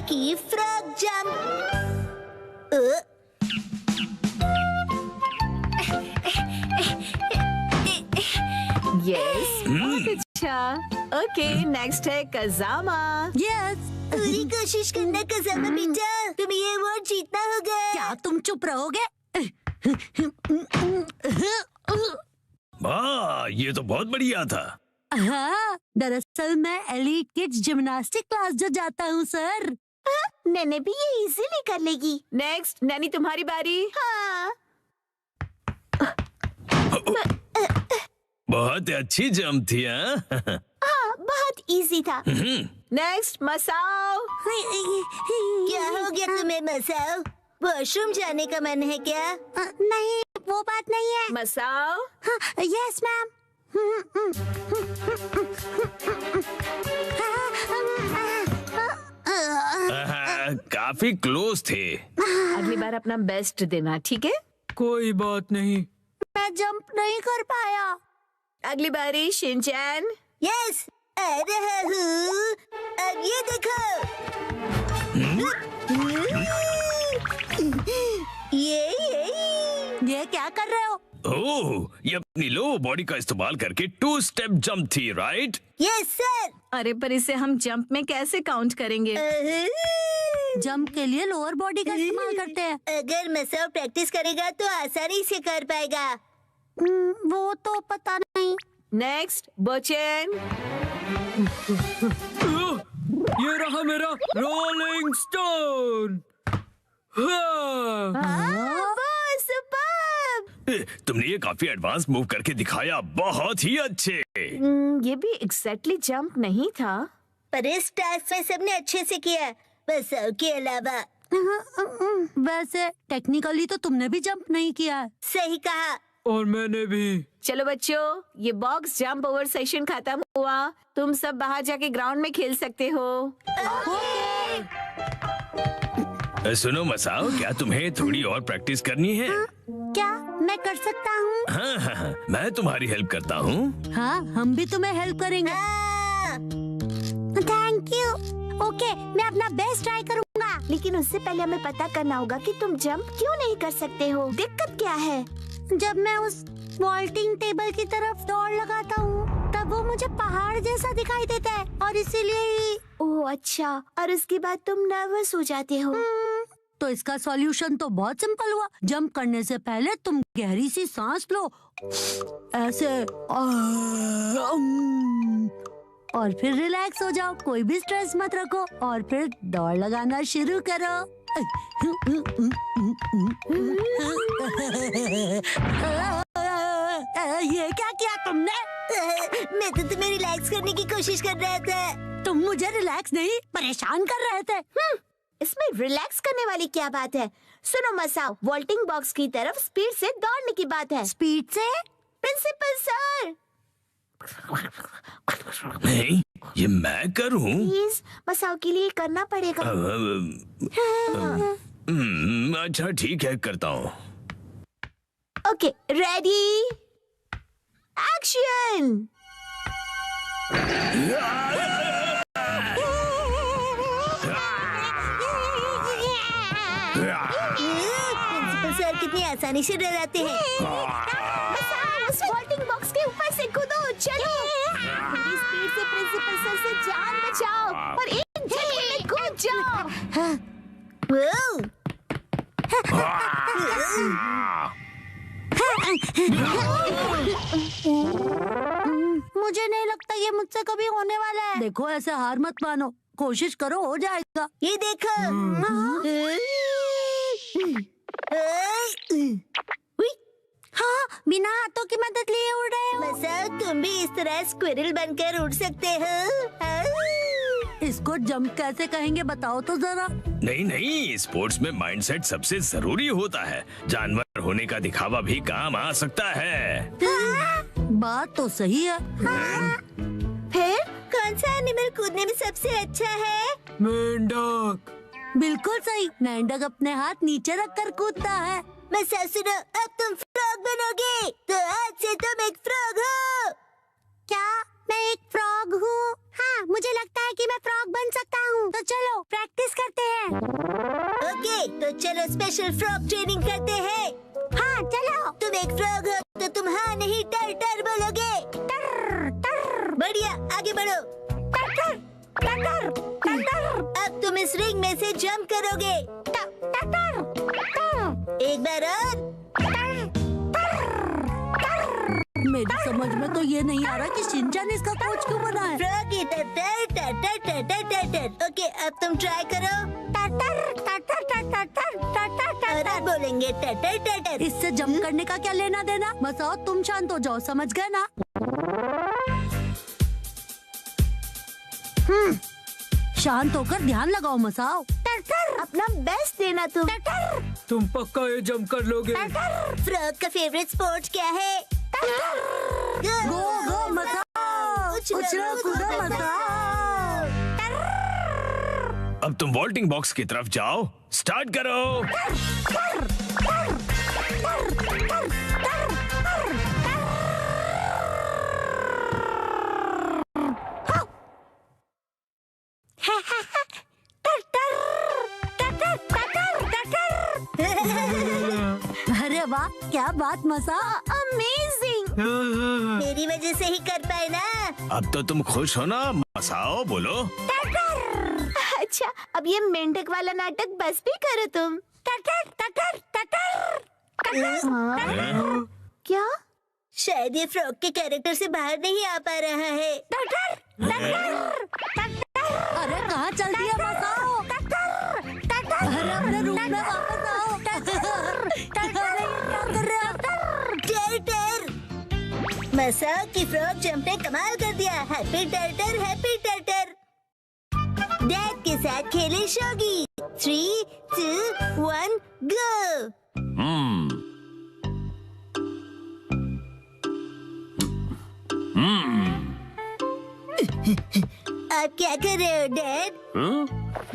की frog jump. Yes, बहुत अच्छा। ओके, नेक्स्ट है कजामा। यस, पूरी कोशिश करना कजामा बेटा, तुम्हें ये अवार्ड जीतना होगा। क्या तुम चुप रहोगे? वाह, ये तो बहुत बढ़िया था। हाँ, दरअसल मैं एलीट किड्स जिम्नास्टिक क्लास जो जाता हूँ सर। नैने भी ये इजीली कर लेगी। नेक्स्ट, नैनी तुम्हारी बारी। हाँ। बहुत अच्छी जंप थी। हाँ? हाँ, बहुत इजी था। नेक्स्ट, मसाओ। क्या हो गया तुम्हें मसाओ? वॉशरूम जाने का मन है क्या? नहीं, वो बात नहीं है। मसाओ। Yes ma'am. काफी क्लोज थे। अगली बार अपना बेस्ट देना, ठीक है? कोई बात नहीं। मैं जंप नहीं कर पाया। अगली बारी शिनचैन। यस, आ रहा हूँ। अब ये देखो। ये क्या कर रहे हो? ओह, ये अपनी लो बॉडी का इस्तेमाल करके 2 स्टेप जंप थी, राइट? Yes sir. अरे पर इसे हम जंप में कैसे काउंट करेंगे? जंप के लिए लोअर बॉडी का इस्तेमाल करते हैं। अगर मसाओ प्रैक्टिस करेगा तो आसानी से कर पाएगा। वो तो पता नहीं। नेक्स्ट, बोचेन। ये रहा मेरा रोलिंग स्टोन। तुमने ये काफी एडवांस मूव करके दिखाया, बहुत ही अच्छे। ये भी एग्जैक्टली जंप नहीं था। पर इस टास्क में सबने अच्छे से किया, मसाओ के अलावा। वैसे टेक्निकली तो तुमने भी जंप नहीं किया। सही कहा। और मैंने भी। चलो बच्चों, ये बॉक्स जंप ओवर सेशन खत्म हुआ। तुम सब बाहर जाके ग्राउंड में खेल सकते हो। सुनो मसाओ, क्या तुम्हें थोड़ी और प्रैक्टिस करनी है? क्या मैं कर सकता हूँ? हाँ, मैं तुम्हारी हेल्प करता हूँ। हाँ, हम भी तुम्हें हेल्प करेंगे। Thank you. ओके, मैं अपना बेस्ट ट्राई करूँगा। लेकिन उससे पहले हमें पता करना होगा कि तुम जंप क्यों नहीं कर सकते हो। दिक्कत क्या है? जब मैं उस वॉल्टिंग टेबल की तरफ दौड़ लगाता हूँ, तब वो मुझे पहाड़ जैसा दिखाई देता है और इसीलिए ही। ओह अच्छा, और उसके बाद तुम नर्वस हो जाते हो। तो इसका सॉल्यूशन तो बहुत सिंपल हुआ। जंप करने से पहले तुम गहरी सी सांस लो, ऐसे, और फिर रिलैक्स हो जाओ। कोई भी स्ट्रेस मत रखो और फिर दौड़ लगाना शुरू करो। ये क्या किया तुमने? मैं तो तुम्हें रिलैक्स करने की कोशिश कर रहा था। तुम मुझे रिलैक्स नहीं, परेशान कर रहे थे। इसमें रिलैक्स करने वाली क्या बात है? सुनो मसाओ, वॉल्टिंग बॉक्स की तरफ स्पीड से दौड़ने की बात है। स्पीड से? प्रिंसिपल सर, नहीं, ये मैं करूँ? प्लीज मसाओ के लिए करना पड़ेगा। अच्छा ठीक है, करता हूँ। Okay, ready, action. Principal sir कितनी आसानी से डराते हैं। उस वॉल्टिंग बॉक्स के ऊपर से कूदो, चलो। पूरी स्पीड से प्रिंसिपल सर से जान बचाओ और एक झटके में कूद जाओ। मुझे नहीं लगता ये मुझसे कभी होने वाला है। देखो, ऐसे हार मत मानो, कोशिश करो, हो जाएगा। ये देखो। हाँ, बिना हाथों की मदद लिए उड़ रहे हो। मसाओ, तुम भी इस तरह स्क्विरल बनकर उड़ सकते हो। इसको जंप कैसे कहेंगे बताओ तो जरा। नहीं नहीं, स्पोर्ट्स में माइंडसेट सबसे जरूरी होता है। जानवर होने का दिखावा भी काम आ सकता है। बात तो सही है। फिर कौन सा एनिमल कूदने में सबसे अच्छा है? मेंढक। बिल्कुल सही। मेंढक अपने हाथ नीचे रखकर कूदता है। मसाओ सुनो, अब तुम फ्रॉग बनोगे, तो आज से तुम एक फ्रॉग हो। क्या मैं एक फ्रॉग हूँ। हाँ, मुझे लगता है कि मैं फ्रॉग बन सकता हूँ। तो चलो प्रैक्टिस करते हैं। ओके, तो चलो स्पेशल फ्रॉग ट्रेनिंग करते हैं। हाँ चलो। तुम एक फ्रॉग हो तो तुम हाँ नहीं टर टर बोलोगे। टर टर बढ़िया, आगे बढ़ो। टर टर टर टर टर टर अब तुम इस रिंग में से जंप करोगे। टर टर टर एक बार और। मेरी समझ में तो ये नहीं आ रहा कि शिनचैन इसका कोच क्यों बना है। फ्रॉग की टर टर टर टर टर टर टर टर। ओके, अब तुम ट्राई करो। टर टर टर टर टर टर टर टर टर और अब बोलेंगे टर टर टर टर। इससे जंप करने का क्या लेना देना। मसाओ तुम शांत हो जाओ, समझ गए ना। शांत होकर ध्यान लगाओ मसाओ। टर टर अपना बेस्ट देना तुम। टर टर तुम पक्का ये जंप कर लोगे? फ्रॉग का फेवरेट स्पोर्ट्स क्या है? गो गो मसाओ। उछलो कूदो मसाओ। अब तुम वॉल्टिंग बॉक्स की तरफ जाओ, स्टार्ट करो। अरे वाह, क्या बात मसा। अमेजिंग। मेरी वजह से ही कर पाए ना। अब तो तुम खुश हो ना? मसाओ बोलो। अच्छा, अब ये मेंढक वाला नाटक बस भी करो तुम। हाँ? क्या? शायद ये फ्रॉग के कैरेक्टर से बाहर नहीं आ पा रहा है। अरे कहाँ चल दिया मसाओ। अरे अपने रूम में वापस आओ। अरे ये क्या कर रहे हो आप? टर टर। मसाओ की फ्रॉग जंप ने कमाल कर दिया। हैप्पी टर्टर, हैप्पी टर्टर। डैड के साथ खेले शोगी। 3, 2, 1 गो। आप क्या कर रहे हो डैड?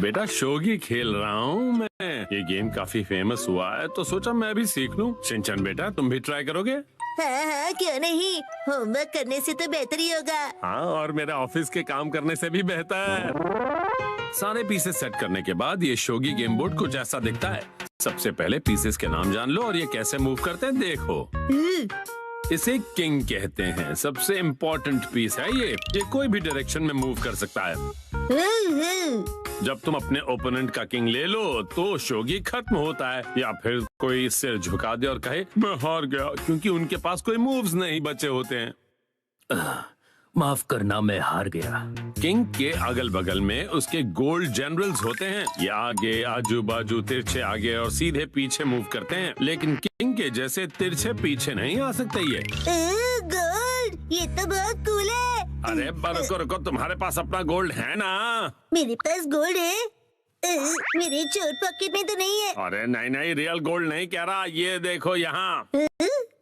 बेटा शोगी खेल रहा हूँ मैं। ये गेम काफी फेमस हुआ है तो सोचा मैं भी सीख लूं। शिनचैन बेटा तुम भी ट्राई करोगे? हाँ हाँ, क्यों नहीं। होमवर्क करने से तो बेहतर ही होगा। हाँ, और मेरा ऑफिस के काम करने से भी बेहतर। सारे पीसेस सेट करने के बाद ये शोगी गेम बोर्ड कुछ ऐसा दिखता है। सबसे पहले पीसेस के नाम जान लो और ये कैसे मूव करते हैं देखो। इसे किंग कहते हैं। सबसे इम्पोर्टेंट पीस है ये कोई भी डायरेक्शन में मूव कर सकता है। जब तुम अपने ओपोनेंट का किंग ले लो तो शोगी खत्म होता है, या फिर कोई सिर झुका दे और कहे मैं हार गया, क्योंकि उनके पास कोई मूव्स नहीं बचे होते हैं। माफ करना, मैं हार गया। किंग के अगल बगल में उसके गोल्ड जनरल्स होते हैं। ये आगे, आजू बाजू, तिरछे आगे और सीधे पीछे मूव करते हैं, लेकिन किंग के जैसे तिरछे पीछे नहीं आ सकते ये। गोल्ड, ये तो बहुत कूल है। अरे रुको रुको, तुम्हारे पास अपना गोल्ड है ना? मेरे पास गोल्ड है। मेरे चोर पॉकेट में तो नहीं है। अरे नहीं नहीं, रियल गोल्ड नहीं कह रहा, ये देखो यहाँ।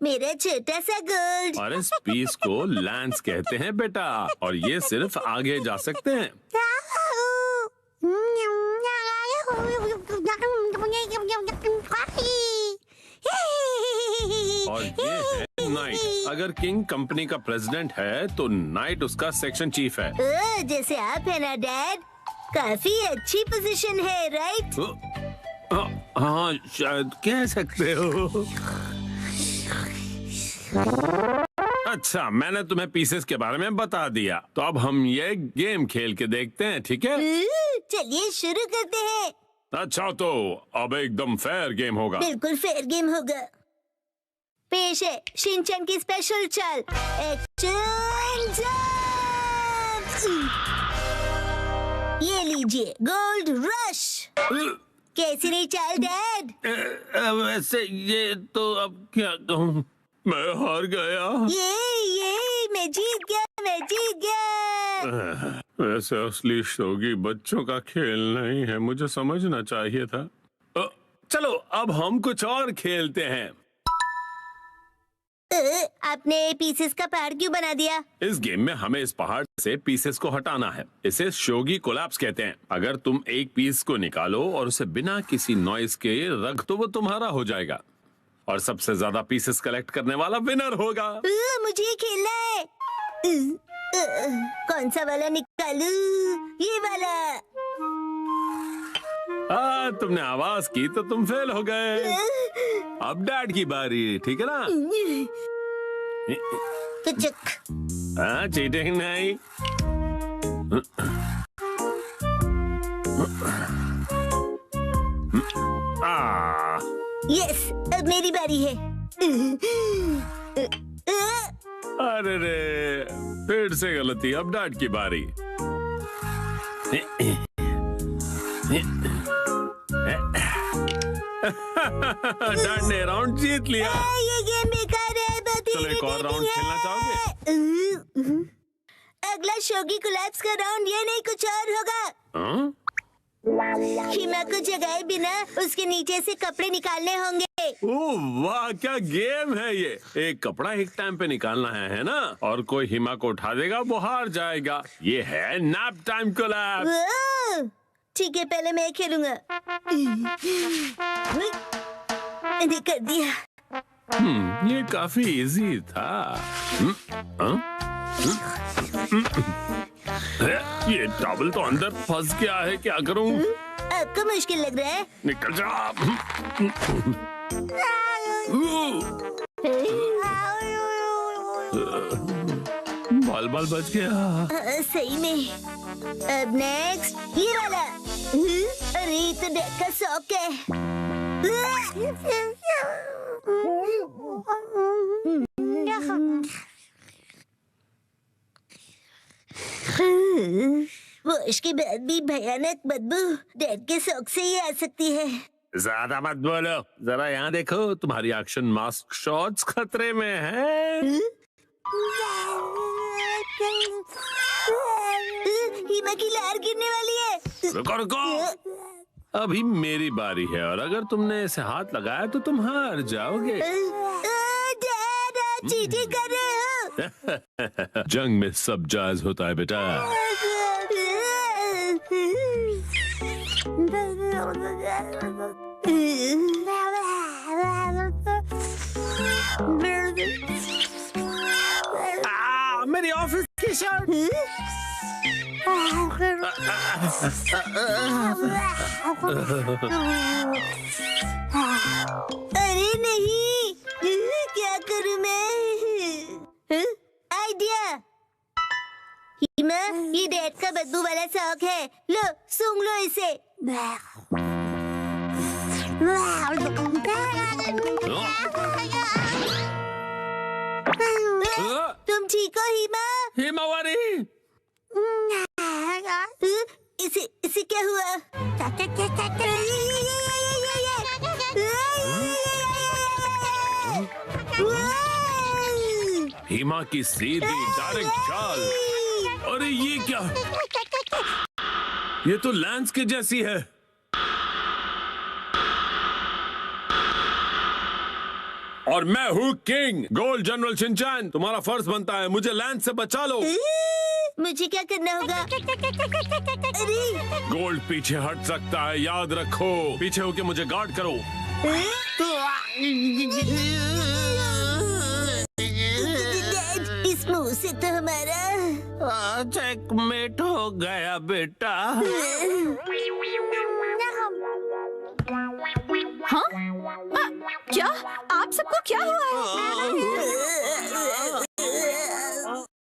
मेरा छोटा सा गोल्ड। और इस पीस को लैंस कहते हैं बेटा, और ये सिर्फ आगे जा सकते हैं। और ये है नाइट। अगर किंग कंपनी का प्रेसिडेंट है तो नाइट उसका सेक्शन चीफ है। जैसे आप है ना डैड। काफी अच्छी पोजीशन है, राइट? हाँ शायद कह सकते हो। अच्छा, मैंने तुम्हें पीसेस के बारे में बता दिया, तो अब हम ये गेम खेल के देखते हैं, ठीक है? चलिए शुरू करते हैं। अच्छा, तो अब एकदम फेयर गेम होगा। बिल्कुल फेयर गेम होगा। पेश है शिनचैन की स्पेशल चाल, एक्शन जंप। ये लीजिए गोल्ड रश। कैसी रही चाल डैड? वैसे ये तो अब क्या कहूँ, मैं हार गया। ये मैं जीत गया, मैं जीत गया। वैसे असली शोगी बच्चों का खेल नहीं है, मुझे समझना चाहिए था। चलो अब हम कुछ और खेलते हैं। आपने पीसेस का पहाड़ क्यों बना दिया? इस गेम में हमें इस पहाड़ से पीसेस को हटाना है। इसे शोगी कोलैप्स कहते हैं। अगर तुम एक पीस को निकालो और उसे बिना किसी नॉइस के रख दो, वो तुम्हारा हो जाएगा, और सबसे ज्यादा पीसेस कलेक्ट करने वाला विनर होगा। मुझे खेलना है। कौन सा वाला निकालूं? ये वाला। तुमने आवाज की तो तुम फेल हो गए। अब डैड की बारी, ठीक है ना? कुचक। हाँ, चीटिंग नहीं। यस, अब मेरी बारी है। अरे रे, फिर से गलती। अब डैड की बारी। डैड ने राउंड जीत लिया। ये गेम बेकार है। चलो एक और राउंड खेलना चाहोगे? अगला शोगी कोलैप्स का राउंड ये नहीं कुछ और होगा। हाँ? हिमा को जगाए बिना उसके नीचे से कपड़े निकालने होंगे। ओह वाह, क्या गेम है ये। एक कपड़ा एक टाइम पे निकालना है ना? और कोई हिमा को उठा देगा वो हार जाएगा। ये है नैप टाइम कोलैप्स। वाह, ठीक है, पहले मैं खेलूंगा। मैंने कर दिया। ये काफी इजी था। ये टॉवल तो अंदर फंस गया है, क्या करूं? आपको मुश्किल लग रहा है? निकल जा। बाल बाल बच गया। सही में। अब नेक्स्ट ये वाला। अरे ये तो डैड का शौक है। वॉश के बाद भी भयानक बदबू डैड के शौक से ही आ सकती है। ज्यादा मत बोलो, जरा यहाँ देखो, तुम्हारी एक्शन मास्क शॉट्स खतरे में है। हिमा की लहर गिरने वाली है। रुको रुको, अभी मेरी बारी है और अगर तुमने इसे हाथ लगाया तो तुम हार जाओगे। डैड, आप चीटिंग कर रहे हो। जंग में सब जायज होता है बेटा। मेरी ऑफिस की शर्ट। अरे नहीं, क्या करूं मैं? आइडिया। हिमा, ये डैड का बदबू वाला शौक है। लो, सूंघ लो इसे। तुम ठीक हो हिमा? हिमावरी, इसे क्या हुआ? हिमा की सीधी डायरेक्ट चाल। अरे ये क्या? ये तो लैंस के जैसी है। और मैं हूँ किंग गोल्ड जनरल शिनचैन। तुम्हारा फर्ज बनता है मुझे लैंस से बचा लो। मुझे क्या करना होगा? अरे गोल्ड पीछे हट सकता है, याद रखो। पीछे होके मुझे गार्ड करो। डैड, इस मुंह से तो हमारा चेकमेट हो गया बेटा। हाँ? क्या? आप सबको क्या हुआ है?